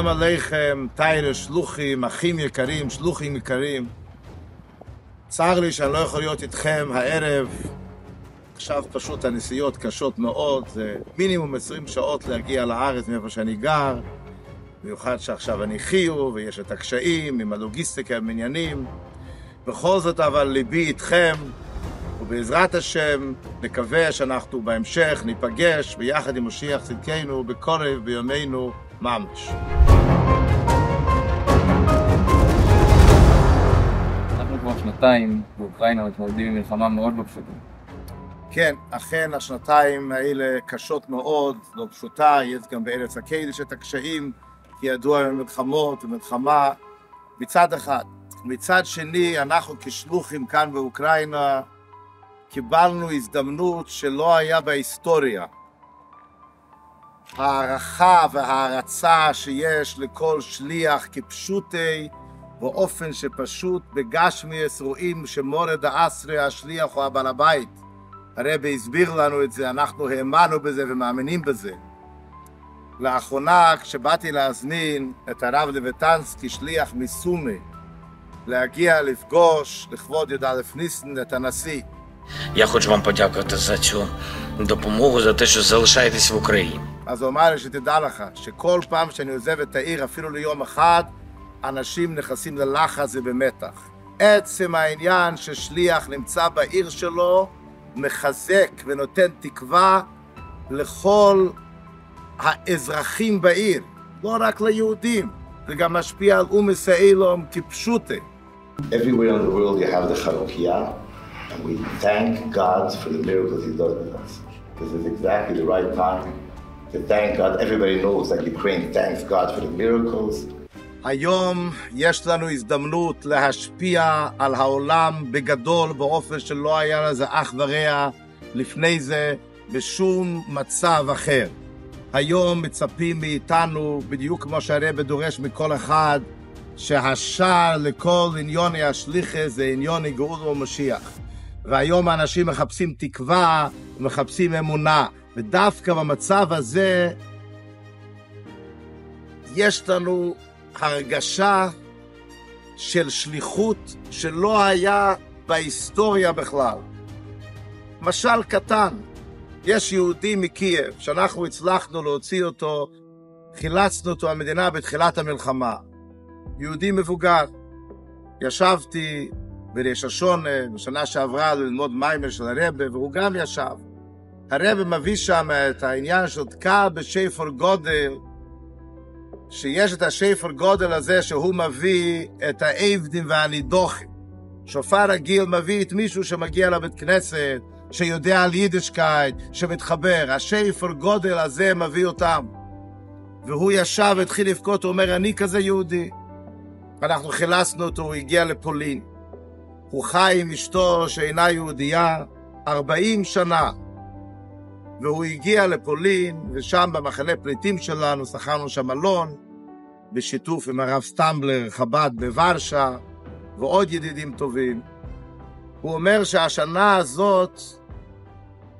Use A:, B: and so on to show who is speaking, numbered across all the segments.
A: שלום עליכם, תאיר שלוחים, אחים יקרים, שלוחים יקרים. צר לי שאני לא יכול להיות איתכם הערב. עכשיו פשוט הנסיעות קשות מאוד, זה מינימום 20 שעות להגיע לארץ מאיפה שאני גר. במיוחד שעכשיו אני חיו ויש את הקשיים עם הלוגיסטיקה, עם עניינים. בכל זאת אבל ליבי איתכם, ובעזרת השם נקווה שאנחנו בהמשך ניפגש ביחד עם משיח צדקנו בקרוב בימינו ממש.
B: אנחנו כבר שנתיים באוקראינה מתמודדים עם מלחמה מאוד לא פשוטה.
A: כן, אכן השנתיים האלה קשות מאוד, לא פשוטה, יש גם בארץ הקודש את הקשיים, כי ידוע במלחמות ומלחמה מצד אחד. מצד שני, אנחנו כשלוחים כאן באוקראינה קיבלנו הזדמנות שלא היה בהיסטוריה. הערכה והערצה שיש לכל שליח כפשוטי, באופן שפשוט בגשמיאס רואים שמורד האסרי השליח הוא הבעל הבית. הרבי הסביר לנו את זה, אנחנו האמנו בזה ומאמינים בזה. לאחרונה כשבאתי להזמין את הרב לויטנסקי, שליח מסומי, להגיע לפגוש לכבוד י"א ניסן את הנשיא.
C: Я хочу вам подякувати за цю допомогу, за те, що залишаєтесь в Україні.
A: אז הוא אמר לי שתדע לך, שכל פעם שאני עוזב את העיר, אפילו ליום אחד, אנשים נכנסים ללחץ ובמתח. עצם העניין ששליח נמצא בעיר שלו, מחזק ונותן תקווה לכל האזרחים בעיר, לא רק ליהודים, זה גם משפיע על ישראל כפשוטי.
D: Everywhere in the world you have the Chanukiah, and we thank God for the miracles He does with us. This is exactly the right time to thank God. Everybody knows that Ukraine thanks God for the miracles.
A: היום יש לנו הזדמנות להשפיע על העולם בגדול באופן שלא היה לזה אח ורע לפני זה בשום מצב אחר. היום מצפים מאיתנו, בדיוק כמו שהרבי דורש מכל אחד, שהשער לכל עניוני השליחה זה עניוני גאולה ומשיח. והיום האנשים מחפשים תקווה ומחפשים אמונה. ודווקא במצב הזה יש לנו הרגשה של שליחות שלא היה בהיסטוריה בכלל. משל קטן, יש יהודי מקייב שאנחנו הצלחנו להוציא אותו, חילצנו אותו המדינה בתחילת המלחמה. יהודי מבוגר. ישבתי בראש השונה בשנה שעברה ללמוד מיימר של הרבי, והוא גם ישב. הרבי מביא שם את העניין של תקע בשפר גודל, שיש את השפר גודל הזה שהוא מביא את העבדים והנידוחים. שופר רגיל מביא את מישהו שמגיע לבית כנסת, שיודע על יידישקייט, שמתחבר. השפר גודל הזה מביא אותם. והוא ישב והתחיל לבכות, הוא אומר, אני כזה יהודי. אנחנו חילצנו אותו, הוא הגיע לפולין. הוא חי עם אשתו שאינה יהודייה 40 שנה. והוא הגיע לפולין, ושם במחנה פליטים שלנו, שכרנו שם מלון, בשיתוף עם הרב סטמבלר, חב"ד בוורשה, ועוד ידידים טובים. הוא אומר שהשנה הזאת,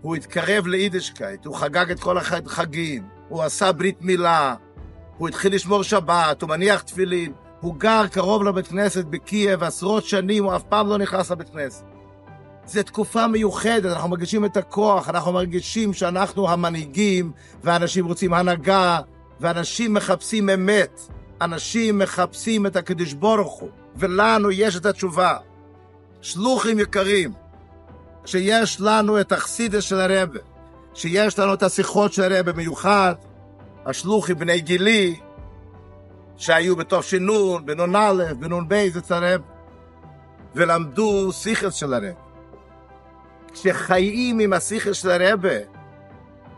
A: הוא התקרב ליידישקייט, הוא חגג את כל החגים, הוא עשה ברית מילה, הוא התחיל לשמור שבת, הוא מניח תפילין, הוא גר קרוב לבית כנסת בקייב, עשרות שנים, הוא אף פעם לא נכנס לבית כנסת. זו תקופה מיוחדת, אנחנו מרגישים את הכוח, אנחנו מרגישים שאנחנו המנהיגים, ואנשים רוצים הנהגה, ואנשים מחפשים אמת, אנשים מחפשים את הקדוש ברוך הוא, ולנו יש את התשובה. שלוחים יקרים, שיש לנו את החסידות של הרבי, שיש לנו את השיחות של הרבי מיוחד, השלוחים בני גילי, שהיו בתוך שינון, בנון א', בנון ב', זה הרבי, ולמדו שיחות של הרבי. כשחיים עם השיחות של הרבי,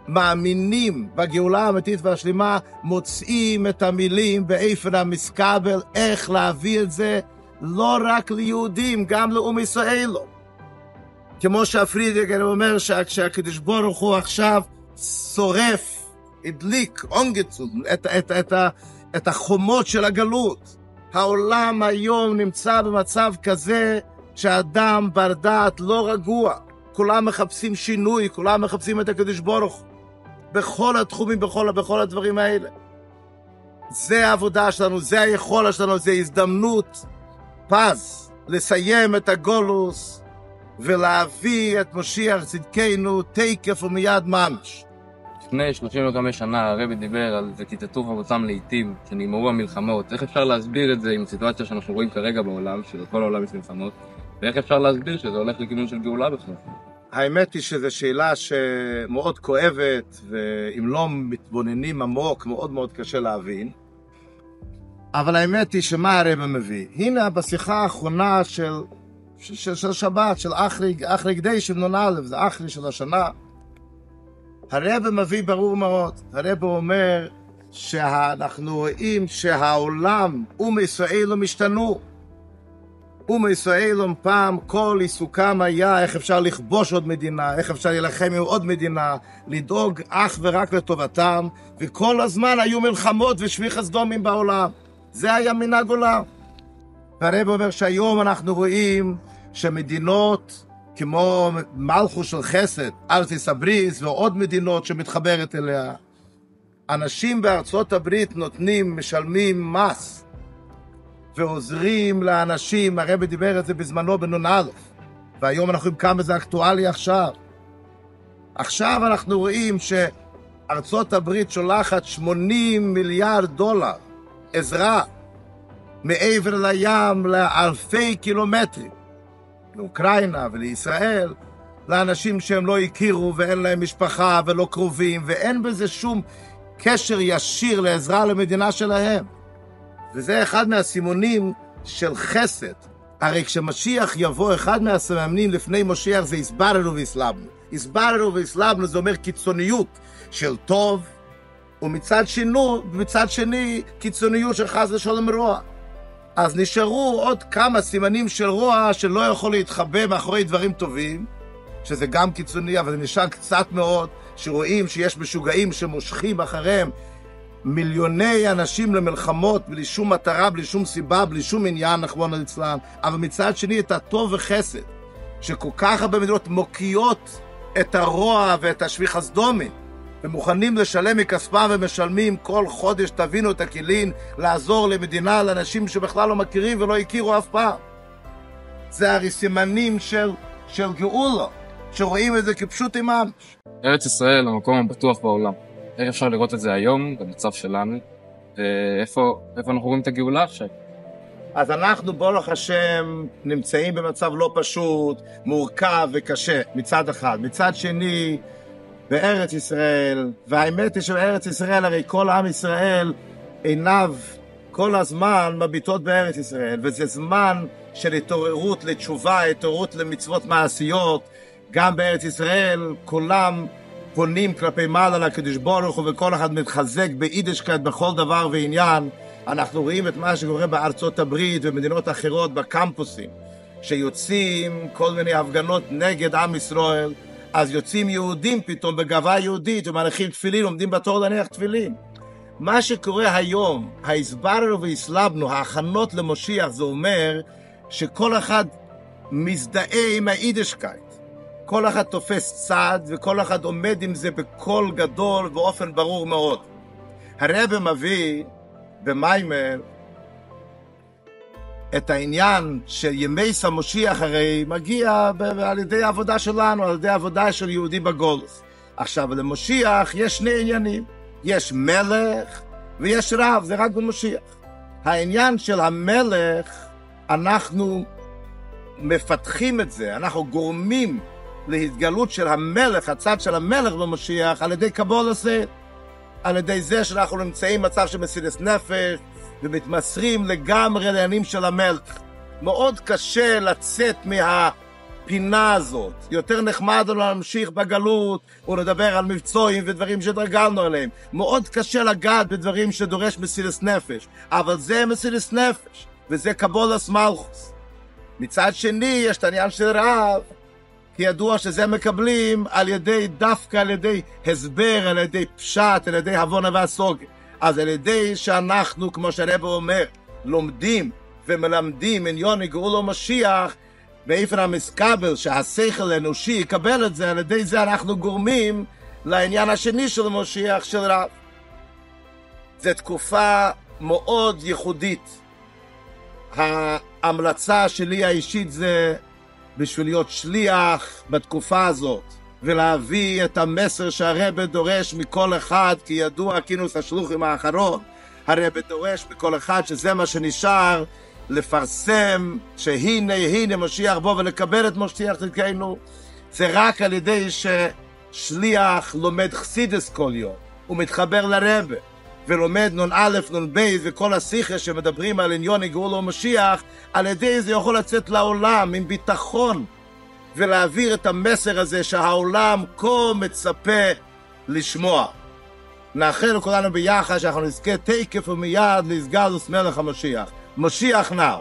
A: מאמינים בגאולה האמיתית והשלימה, מוצאים את המילים באופן המסקבל, איך להביא את זה לא רק ליהודים, גם לאום ישראל. כמו שהפרידיגר אומר שהקדוש ברוך הוא עכשיו שורף, הדליק, את החומות של הגלות. העולם היום נמצא במצב כזה שהאדם בר דעת לא רגוע. כולם מחפשים שינוי, כולם מחפשים את הקדוש ברוך הוא. בכל התחומים, בכל הדברים האלה. זה העבודה שלנו, זה היכולת שלנו, זה הזדמנות פז לסיים את הגולוס ולהביא את משיח צדקנו תקף ומיד ממש.
B: לפני 35 שנה הרבי דיבר על זה כתתוף אבותם לעתים, שנגמרו המלחמות. איך אפשר להסביר את זה עם הסיטואציה שאנחנו רואים כרגע בעולם, שבכל העולם יש מלחמות, ואיך אפשר להסביר שזה הולך לכיוון של גאולה בכלל?
A: האמת היא שזו שאלה שמאוד כואבת, ואם לא מתבוננים עמוק, מאוד מאוד קשה להבין. אבל האמת היא שמה הרבי מביא? הנה בשיחה האחרונה של שבת, של אחרי קדש נ"א, זה אחרי של השנה, הרבי מביא ברור מאוד. הרבי אומר שאנחנו רואים שהעולם ומישראל השתנו. ומישראל פעם כל עיסוקם היה איך אפשר לכבוש עוד מדינה, איך אפשר להילחם עם עוד מדינה, לדאוג אך ורק לטובתם, וכל הזמן היו מלחמות ושפיכות דמים בעולם. זה היה מנהג עולם. והרבי אומר שהיום אנחנו רואים שמדינות כמו מלכות של חסד, ארצות הברית ועוד מדינות שמתחברת אליה, אנשים בארצות הברית משלמים מס ועוזרים לאנשים. הרבי דיבר את זה בזמנו בנ"א, והיום אנחנו רואים כמה זה אקטואלי עכשיו. עכשיו אנחנו רואים שארצות הברית שולחת $80 מיליארד עזרה מעבר לים לאלפי קילומטרים, לאוקראינה ולישראל, לאנשים שהם לא הכירו ואין להם משפחה ולא קרובים, ואין בזה שום קשר ישיר לעזרה למדינה שלהם. וזה אחד מהסימונים של חסד. הרי כשמשיח יבוא, אחד מהסממנים לפני משיח זה הסברנו והסלבנו. הסברנו והסלבנו זה אומר קיצוניות של טוב, ומצד שני קיצוניות של חס ושלום רוע. אז נשארו עוד כמה סימנים של רוע שלא יכול להתחבא מאחורי דברים טובים, שזה גם קיצוני, אבל זה נשאר קצת מאוד, שרואים שיש משוגעים שמושכים אחריהם מיליוני אנשים למלחמות, בלי שום מטרה, בלי שום סיבה, בלי שום עניין, נחמון ליצלן. אבל מצד שני את הטוב וחסד, שכל כך הרבה מדינות מוקיעות את הרוע ואת השפיכות דמים, ומוכנים לשלם מכספם ומשלמים כל חודש, תבינו את הכלים, לעזור למדינה, לאנשים שבכלל לא מכירים ולא הכירו אף פעם. זה הרי סימנים של גאולה, שרואים את זה כפשוט ממש.
B: ארץ ישראל המקום הבטוח בעולם. איך אפשר לראות את זה היום, במצב שלנו, ואיפה אנחנו רואים את הגאולה עכשיו?
A: אז אנחנו, ברוך השם, נמצאים במצב לא פשוט, מורכב וקשה, מצד אחד. מצד שני, בארץ ישראל, והאמת היא שבארץ ישראל, הרי כל עם ישראל עיניו כל הזמן מביטות בארץ ישראל, וזה זמן של התעוררות לתשובה, התעוררות למצוות מעשיות. גם בארץ ישראל כולם פונים כלפי מעלה לקדוש ברוך הוא, וכל אחד מתחזק ביידישקייט בכל דבר ועניין. אנחנו רואים את מה שקורה בארצות הברית ומדינות אחרות בקמפוסים, שיוצאים כל מיני הפגנות נגד עם ישראל, אז יוצאים יהודים פתאום בגאווה יהודית ומניחים תפילין, עומדים בתור להניח תפילין. מה שקורה היום, הסברנו והסלבנו, ההכנות למשיח, זה אומר שכל אחד מזדהה עם היידישקייט. כל אחד תופס צד וכל אחד עומד עם זה בקול גדול באופן ברור מאוד. הרבי מביא במיימר את העניין של ימי המשיח, הרי מגיע על ידי העבודה שלנו, על ידי העבודה של יהודי בגולוס. עכשיו למשיח יש שני עניינים, יש מלך ויש רב, זה רק במשיח. העניין של המלך, אנחנו מפתחים את זה, אנחנו גורמים להתגלות של המלך, הצד של המלך במשיח, על ידי קבול הזה, על ידי זה שאנחנו נמצאים במצב של מסירות נפש, ומתמסרים לגמרי לעניינים של המלך. מאוד קשה לצאת מהפינה הזאת. יותר נחמד לנו להמשיך בגלות, ולדבר על מבצועים ודברים שדרגלנו עליהם. מאוד קשה לגעת בדברים שדורש מסירות נפש, אבל זה מסירות נפש, וזה קבולת מלכות. מצד שני, יש את העניין של רב, כי ידוע שזה מקבלים על ידי דווקא, על ידי הסבר, על ידי פשט, על ידי הבונה והסוגיה. אז על ידי שאנחנו, כמו שהרבי אומר, לומדים ומלמדים עניון גאולה ומשיח, באופן המסקבל שהשכל האנושי יקבל את זה, על ידי זה אנחנו גורמים לעניין השני של משיח, של רב. זו תקופה מאוד ייחודית. ההמלצה שלי האישית זה בשביל להיות שליח בתקופה הזאת, ולהביא את המסר שהרבא דורש מכל אחד, כי ידוע כינוס השלוחים האחרון, הרבא דורש מכל אחד שזה מה שנשאר, לפרסם שהנה משיח בוא ולקבל את משיח צדקנו. זה רק על ידי ששליח לומד חסידס כל יום, הוא מתחבר לרבא ולומד נון א' נון ב' וכל השיחה שמדברים על עניון גאולה ומשיח, על ידי זה יכול לצאת לעולם עם ביטחון ולהעביר את המסר הזה שהעולם כה מצפה לשמוע. נאחל לכולנו ביחד שאנחנו נזכה תקף ומיד להסגלוס מלך המשיח. משיח נא.